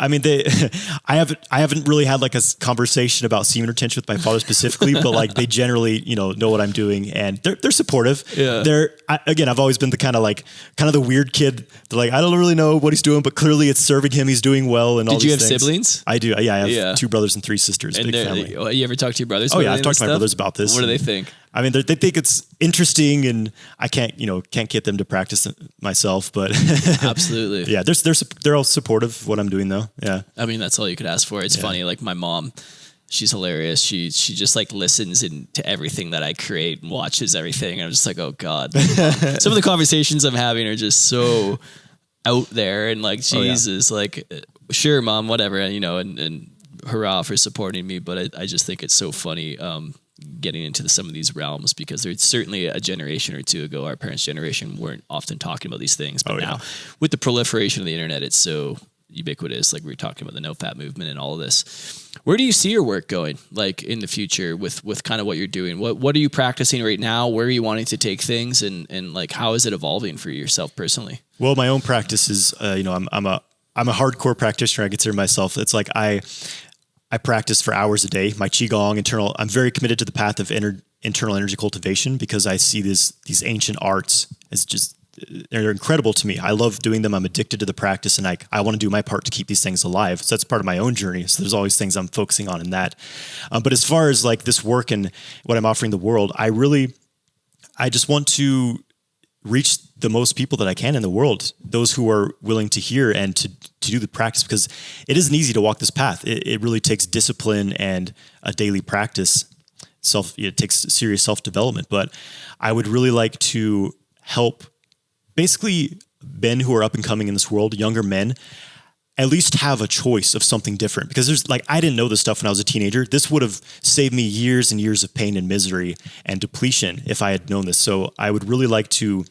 haven't really had like a conversation about semen retention with my father specifically, but like they generally, know what I'm doing and they're supportive. Yeah. I've always been the kind of the weird kid. They're like, I don't really know what he's doing, but clearly it's serving him. He's doing well. And all these things. Did you have siblings? I do. Yeah. I have 2 brothers and 3 sisters. And big family. You ever talk to your brothers? Oh yeah. I've talked to my brothers about this. What do they think? I mean, they think it's interesting, and I can't get them to practice it myself, but absolutely, yeah, they're all supportive of what I'm doing, though. Yeah, I mean, that's all you could ask for. It's funny, like my mom, she's hilarious. She just like listens to everything that I create and watches everything. And I'm just like, oh god, some of the conversations I'm having are just so out there, and like Jesus, like sure, mom, whatever, and hurrah for supporting me. But I just think it's so funny. Getting into some of these realms, because there's certainly a generation or two ago, our parents' generation weren't often talking about these things, but now with the proliferation of the internet, it's so ubiquitous. Like we were talking about the NoFap movement and all of this. Where do you see your work going, like in the future with kind of what you're doing? What are you practicing right now? Where are you wanting to take things, and like how is it evolving for yourself personally? Well, my own practice is, I'm a hardcore practitioner. I consider myself. It's like I practice for hours a day. My Qigong, I'm very committed to the path of internal energy cultivation, because I see these ancient arts as just they're incredible to me. I love doing them. I'm addicted to the practice, and I want to do my part to keep these things alive. So that's part of my own journey. So there's always things I'm focusing on in that. But as far as like this work and what I'm offering the world, I just want to reach the most people that I can in the world, those who are willing to hear and to do the practice, because it isn't easy to walk this path. It really takes discipline and a daily practice. It takes serious self-development, but I would really like to help basically men who are up and coming in this world, younger men, at least have a choice of something different. Because there's like, I didn't know this stuff when I was a teenager. This would have saved me years and years of pain and misery and depletion if I had known this. So I would really like to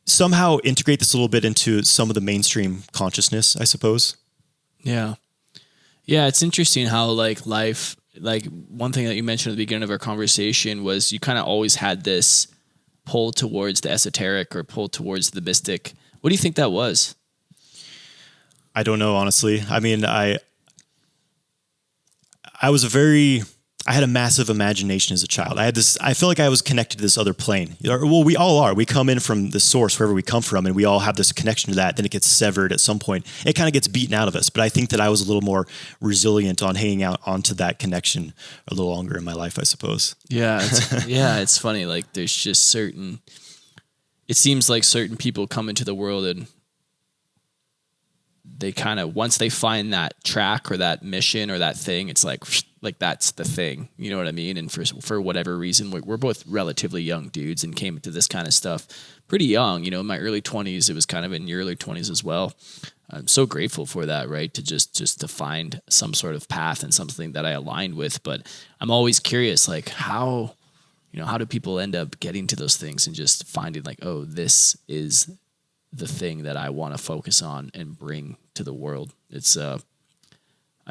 somehow integrate this a little bit into some of the mainstream consciousness, I suppose. Yeah. Yeah. It's interesting how like life, like one thing that you mentioned at the beginning of our conversation was you kind of always had this pull towards the esoteric or pull towards the mystic. What do you think that was? I don't know, honestly. I mean, I had a massive imagination as a child. I feel like I was connected to this other plane. Well, we all are. We come in from the source, wherever we come from, and we all have this connection to that. Then it gets severed at some point. It kind of gets beaten out of us. But I think that I was a little more resilient on hanging out onto that connection a little longer in my life, I suppose. Yeah. It's funny. Like there's just it seems like certain people come into the world and they kind of, once they find that track or that mission or that thing, it's like that's the thing, you know what I mean? And for whatever reason, we're both relatively young dudes and came into this kind of stuff pretty young, you know, in my early 20s. It was kind of in your early 20s as well. I'm so grateful for that, right? To just to find some sort of path and something that I aligned with. But I'm always curious, like how do people end up getting to those things and just finding like, oh, this is the thing that I want to focus on and bring to the world. It's, I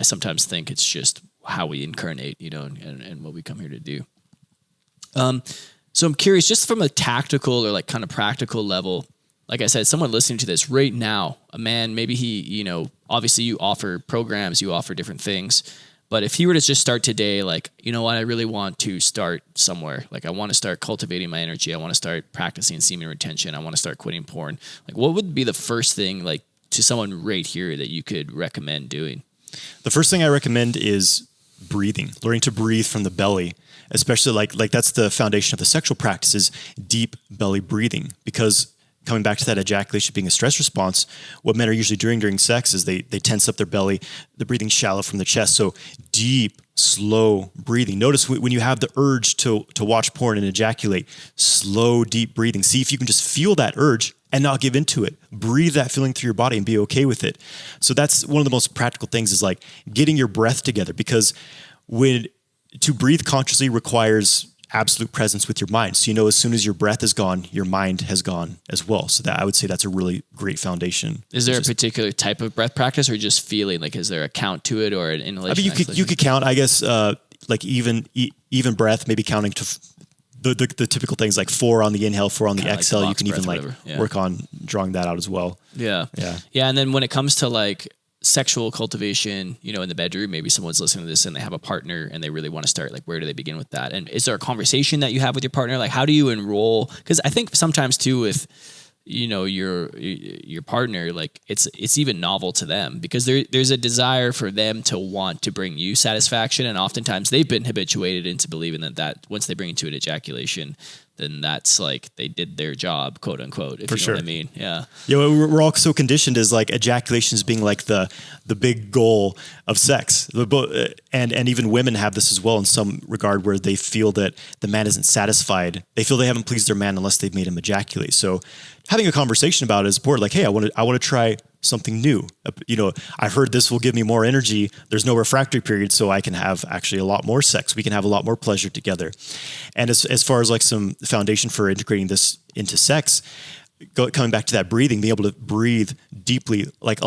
sometimes think it's just how we incarnate, you know, and what we come here to do. So I'm curious, just from a tactical or like kind of practical level, like I said, someone listening to this right now, a man, maybe he, you know, obviously you offer programs, you offer different things, but if he were to just start today, like, you know what, I really want to start somewhere. Like I want to start cultivating my energy. I want to start practicing semen retention. I want to start quitting porn. Like what would be the first thing like to someone right here that you could recommend doing? The first thing I recommend is breathing, learning to breathe from the belly, especially like that's the foundation of the sexual practices, deep belly breathing, because coming back to that ejaculation being a stress response, what men are usually doing during sex is they tense up their belly, they're breathing shallow from the chest. So deep, slow breathing. Notice when you have the urge to watch porn and ejaculate, slow, deep breathing. See if you can just feel that urge and not give into it. Breathe that feeling through your body and be okay with it. So that's one of the most practical things is like getting your breath together, because to breathe consciously requires absolute presence with your mind. So, you know, as soon as your breath is gone, your mind has gone as well. So that I would say that's a really great foundation. Is there a particular type of breath practice or just feeling? Like, is there a count to it or an inhalation? I mean, you could count, I guess, like even breath, maybe counting to the typical things like 4 on the inhale, 4 on the exhale. Like you can even work on drawing that out as well. Yeah. And then when it comes to like sexual cultivation, you know, in the bedroom, maybe someone's listening to this and they have a partner and they really want to start, like, where do they begin with that? And is there a conversation that you have with your partner? Like, how do you enroll? Because I think sometimes too, with, you know, your partner, like it's even novel to them because there's a desire for them to want to bring you satisfaction. And oftentimes they've been habituated into believing that once they bring you to an ejaculation, then that's like they did their job, quote unquote, if you know what I mean. Yeah. Yeah. We're all so conditioned as like ejaculation as being like the big goal of sex. And even women have this as well in some regard where they feel that the man isn't satisfied. They feel they haven't pleased their man unless they've made him ejaculate. So having a conversation about it is important. Like, hey, I want to try something new. You know, I've heard this will give me more energy. There's no refractory period, so I can have actually a lot more sex. We can have a lot more pleasure together. And as far as like some foundation for integrating this into sex, coming back to that breathing, being able to breathe deeply, like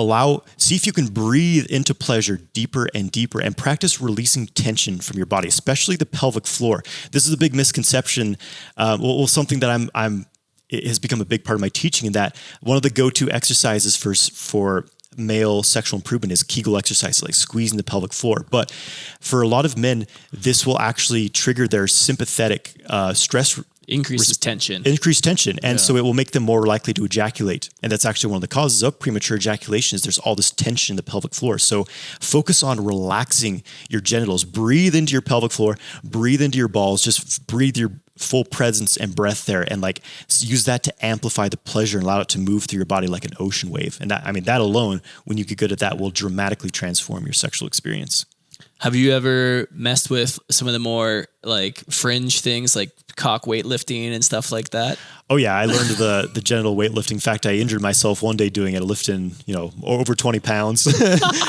see if you can breathe into pleasure deeper and deeper and practice releasing tension from your body, especially the pelvic floor. This is a big misconception. Something that it has become a big part of my teaching, in that one of the go-to exercises for male sexual improvement is Kegel exercise, like squeezing the pelvic floor. But for a lot of men, this will actually trigger their sympathetic stress increases tension. Increased tension. And so it will make them more likely to ejaculate. And that's actually one of the causes of premature ejaculation is there's all this tension in the pelvic floor. So focus on relaxing your genitals. Breathe into your pelvic floor, breathe into your balls, just breathe your full presence and breath there, and like use that to amplify the pleasure and allow it to move through your body like an ocean wave. And that, I mean, that alone, when you get good at that, will dramatically transform your sexual experience. Have you ever messed with some of the more like fringe things like cock weightlifting and stuff like that? Oh yeah, I learned the genital weightlifting. In fact, I injured myself one day doing it, lifting, over 20 pounds.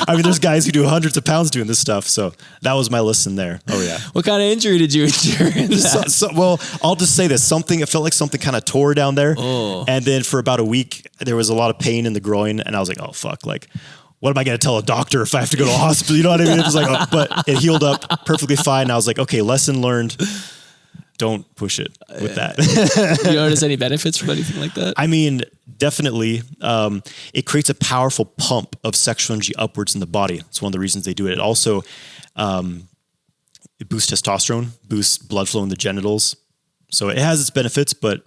I mean, there's guys who do hundreds of pounds doing this stuff. So that was my lesson there. Oh yeah. What kind of injury did you endure in that? Well, I'll just say this. It felt like something kind of tore down there. Oh. And then for about a week, there was a lot of pain in the groin. And I was like, oh fuck, like, what am I going to tell a doctor if I have to go to a hospital? You know what I mean? It was like, but it healed up perfectly fine. And I was like, okay, lesson learned. Don't push it with that. You notice any benefits from anything like that? I mean, definitely. It creates a powerful pump of sexual energy upwards in the body. It's one of the reasons they do it. It also it boosts testosterone, boosts blood flow in the genitals. So it has its benefits, but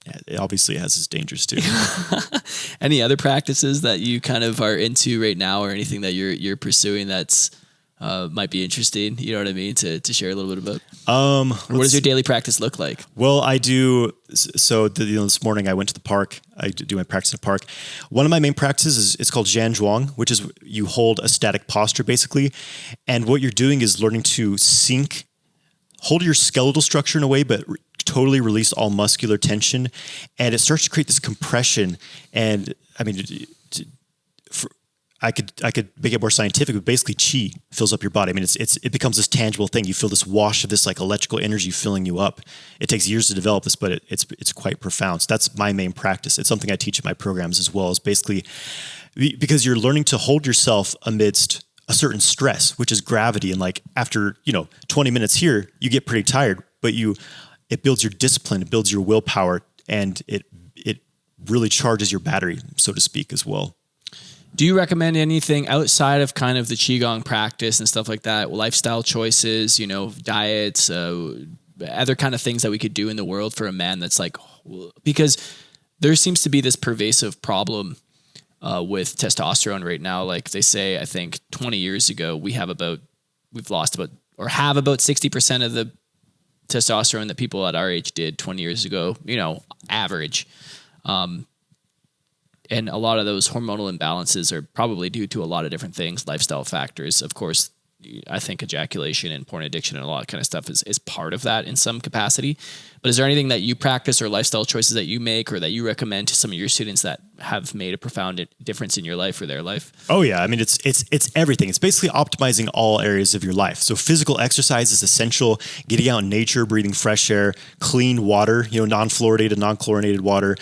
it obviously has its dangers too. Any other practices that you kind of are into right now, or anything that you're pursuing that's might be interesting? You know what I mean? To share a little bit about. What does your daily practice look like? Well, I do. So this morning I went to the park. I do my practice in the park. One of my main practices is called Zhan Zhuang, which is you hold a static posture basically, and what you're doing is learning to hold your skeletal structure in a way, but totally release all muscular tension, and it starts to create this compression. And I mean, I could make it more scientific, but basically chi fills up your body. I mean, it becomes this tangible thing. You feel this wash of this like electrical energy filling you up. It takes years to develop this, but it's quite profound. So that's my main practice. It's something I teach in my programs as well, is basically because you're learning to hold yourself amidst a certain stress, which is gravity. And like after, 20 minutes here, you get pretty tired, but it builds your discipline, it builds your willpower, and it really charges your battery, so to speak, as well. Do you recommend anything outside of kind of the Qigong practice and stuff like that? Lifestyle choices, diets, other kind of things that we could do in the world for a man that's like, because there seems to be this pervasive problem with testosterone right now. Like they say, I think 20 years ago, we've lost about 60% of the testosterone that people at our age did 20 years ago, average. And a lot of those hormonal imbalances are probably due to a lot of different things, lifestyle factors. Of course, I think ejaculation and porn addiction and a lot of kind of stuff is part of that in some capacity. But is there anything that you practice or lifestyle choices that you make or that you recommend to some of your students that have made a profound difference in your life or their life? Oh yeah. I mean, it's everything. It's basically optimizing all areas of your life. So physical exercise is essential, getting out in nature, breathing fresh air, clean water, non-fluoridated, non-chlorinated water.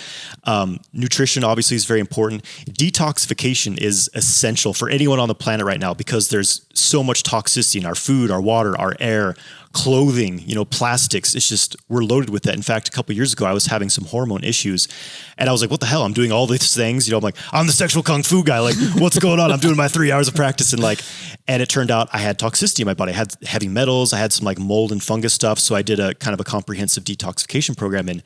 Nutrition obviously is very important. Detoxification is essential for anyone on the planet right now because there's so much toxicity in our food, our water, our air, clothing, plastics. It's just, we're loaded with that. In fact, a couple of years ago, I was having some hormone issues and I was like, what the hell? I'm doing all these things. I'm like, I'm the sexual Kung Fu guy. Like, what's going on? I'm doing my 3 hours of practice. And it turned out I had toxicity in my body. I had heavy metals. I had some like mold and fungus stuff. So I did a kind of a comprehensive detoxification program and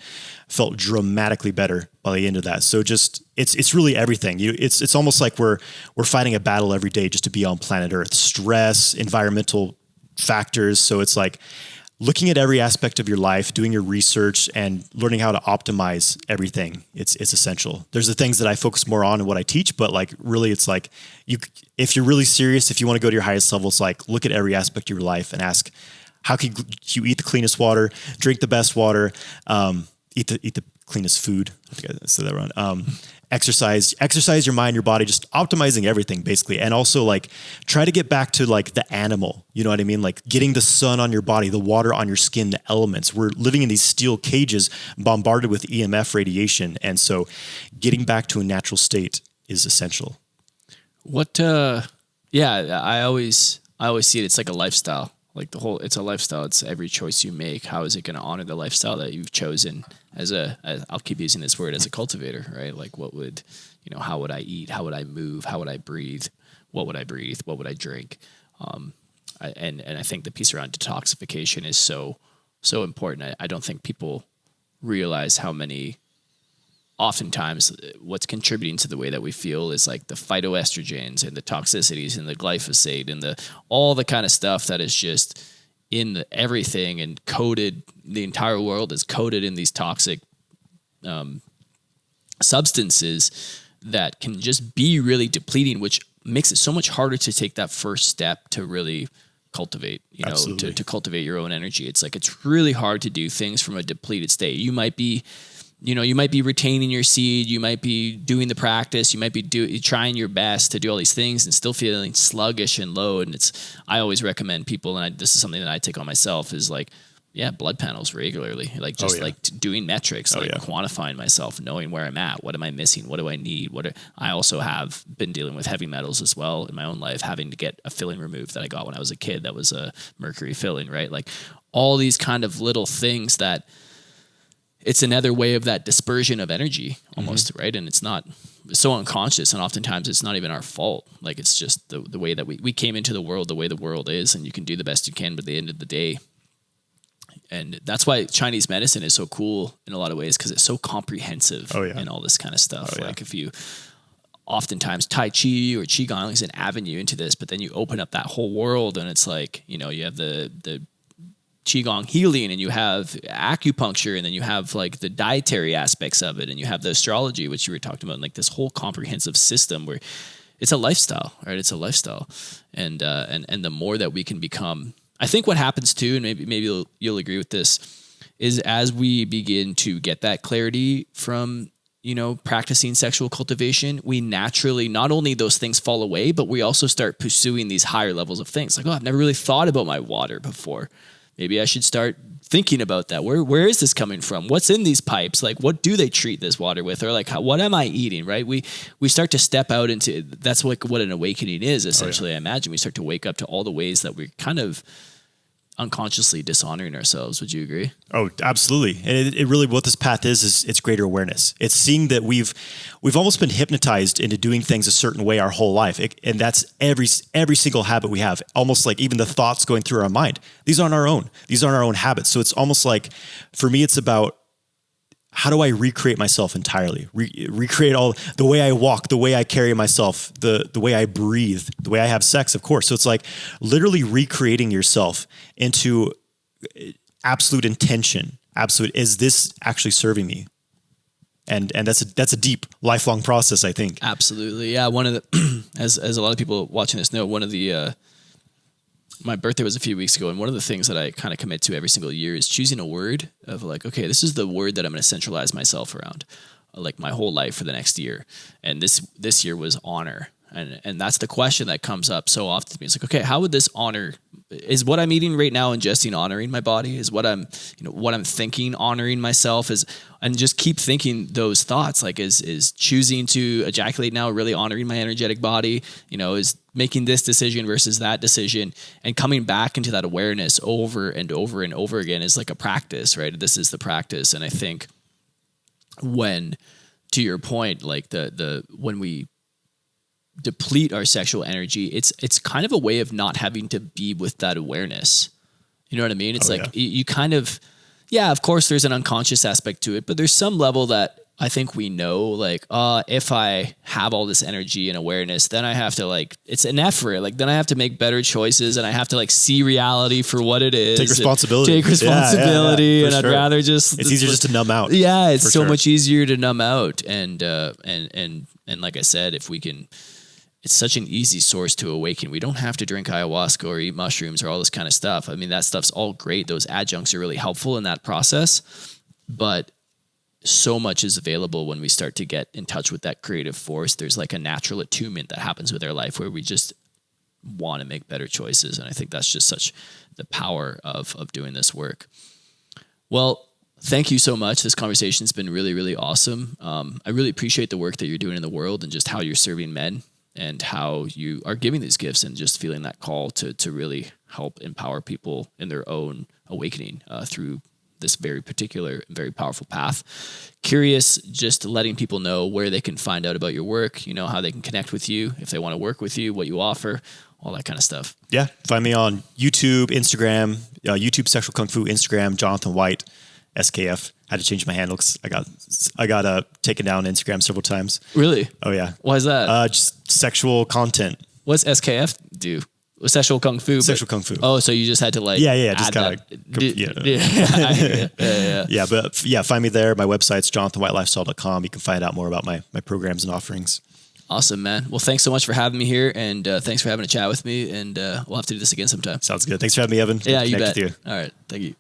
felt dramatically better by the end of that. So just, it's really everything. It's almost like we're fighting a battle every day just to be on planet Earth. Stress, environmental factors. So it's like looking at every aspect of your life, doing your research and learning how to optimize everything. It's essential. There's the things that I focus more on in what I teach, but like really it's like if you're really serious, if you want to go to your highest level, it's like look at every aspect of your life and ask, how can you eat the cleanest water, drink the best water, eat the cleanest food. I think I said that wrong. Exercise your mind, your body, just optimizing everything basically. And also like try to get back to like the animal, you know what I mean? Like getting the sun on your body, the water on your skin, the elements. We're living in these steel cages bombarded with EMF radiation. And so getting back to a natural state is essential. I always see it. It's like a lifestyle. Like it's a lifestyle. It's every choice you make. How is it going to honor the lifestyle that you've chosen I'll keep using this word as a cultivator, right? Like how would I eat? How would I move? How would I breathe? What would I breathe? What would I drink? And I think the piece around detoxification is so important. I don't think people realize how many, oftentimes what's contributing to the way that we feel is like the phytoestrogens and the toxicities and the glyphosate and all the kind of stuff that is just in everything and coated. The entire world is coated in these toxic substances that can just be really depleting, which makes it so much harder to take that first step to really cultivate, to cultivate your own energy. It's like, it's really hard to do things from a depleted state. You might be retaining your seed, you might be doing the practice, you might be trying your best to do all these things and still feeling sluggish and low. And I always recommend people, and this is something that I take on myself, is like, blood panels regularly, like just like doing metrics, quantifying myself, knowing where I'm at, what am I missing, what do I need, I also have been dealing with heavy metals as well in my own life, having to get a filling removed that I got when I was a kid. That was a mercury filling, right? Like all these kind of little things that it's another way of that dispersion of energy almost, right? And it's so unconscious, and oftentimes it's not even our fault. Like it's just the way that we came into the world, the way the world is, and you can do the best you can, but at the end of the day, and that's why Chinese medicine is so cool in a lot of ways, because it's so comprehensive in all this kind of stuff. Like if you oftentimes Tai Chi or Qigong is an avenue into this, but then you open up that whole world and it's like, you have the Qigong healing, and you have acupuncture, and then you have like the dietary aspects of it, and you have the astrology, which you were talking about, and like this whole comprehensive system where it's a lifestyle, right? It's a lifestyle. And the more that we can become, I think what happens too, and maybe you'll agree with this, is as we begin to get that clarity from, practicing sexual cultivation, we naturally, not only those things fall away, but we also start pursuing these higher levels of things. Like, I've never really thought about my water before. Maybe I should start thinking about that. Where is this coming from? What's in these pipes? Like, what do they treat this water with? Or like, what am I eating? Right? We start to step out into, that's like what an awakening is essentially. I imagine we start to wake up to all the ways that we're kind of unconsciously dishonoring ourselves. Would you agree? Oh, absolutely. And it really, what this path is it's greater awareness. It's seeing that we've almost been hypnotized into doing things a certain way our whole life. And that's every single habit we have, almost like even the thoughts going through our mind. These aren't our own. These aren't our own habits. So it's almost like, for me, it's about, how do I recreate myself entirely? Recreate all the way I walk, the way I carry myself, the way I breathe, the way I have sex, of course. So it's like literally recreating yourself into absolute intention. Absolute, is this actually serving me? And that's a deep, lifelong process, I think. Absolutely, yeah. One of the, as a lot of people watching this know, one of the my birthday was a few weeks ago, and one of the things that I kind of commit to every single year is choosing a word of like, okay, this is the word that I'm going to centralize myself around, like my whole life for the next year. And this year was honor. And that's the question that comes up so often to me. It's like, okay, how would this honor, is what I'm eating right now ingesting honoring my body? Is what I'm thinking honoring myself? And just keep thinking those thoughts, like is choosing to ejaculate now really honoring my energetic body? Is making this decision versus that decision, and coming back into that awareness over and over and over again is like a practice, right? This is the practice. And I think when, to your point, like when we deplete our sexual energy, it's kind of a way of not having to be with that awareness. You know what I mean? It's you kind of, of course there's an unconscious aspect to it, but there's some level that I think we know, like, if I have all this energy and awareness, then I have to it's an effort. Like, then I have to make better choices, and I have to see reality for what it is. Take responsibility. Yeah, and I'd rather just. It's easier just to numb out. Yeah, it's so much easier to numb out, and like I said, if we can. It's such an easy source to awaken. We don't have to drink ayahuasca or eat mushrooms or all this kind of stuff. I mean, that stuff's all great. Those adjuncts are really helpful in that process, but so much is available when we start to get in touch with that creative force. There's like a natural attunement that happens with our life where we just want to make better choices. And I think that's just such the power of doing this work. Well, thank you so much. This conversation's been really, really awesome. I really appreciate the work that you're doing in the world and just how you're serving men and how you are giving these gifts and just feeling that call to really help empower people in their own awakening through this very particular and very powerful path. Curious, just letting people know where they can find out about your work, how they can connect with you, if they want to work with you, what you offer, all that kind of stuff. Yeah. Find me on YouTube, Instagram, YouTube Sexual Kung Fu, Instagram, Jonathan White. SKF. I had to change my handle because I got taken down on Instagram several times. Really? Oh yeah. Why is that? Just sexual content. What's SKF do? Sexual Kung Fu. Sexual Kung Fu. Oh, so you just had to like just add gotta yeah. Find me there. My website's jonathanwhitelifestyle.com. You can find out more about my programs and offerings. Awesome, man. Well, thanks so much for having me here, and thanks for having a chat with me, and we'll have to do this again sometime. Sounds good. Thanks for having me, Evan. Yeah, you bet. With you. All right. Thank you.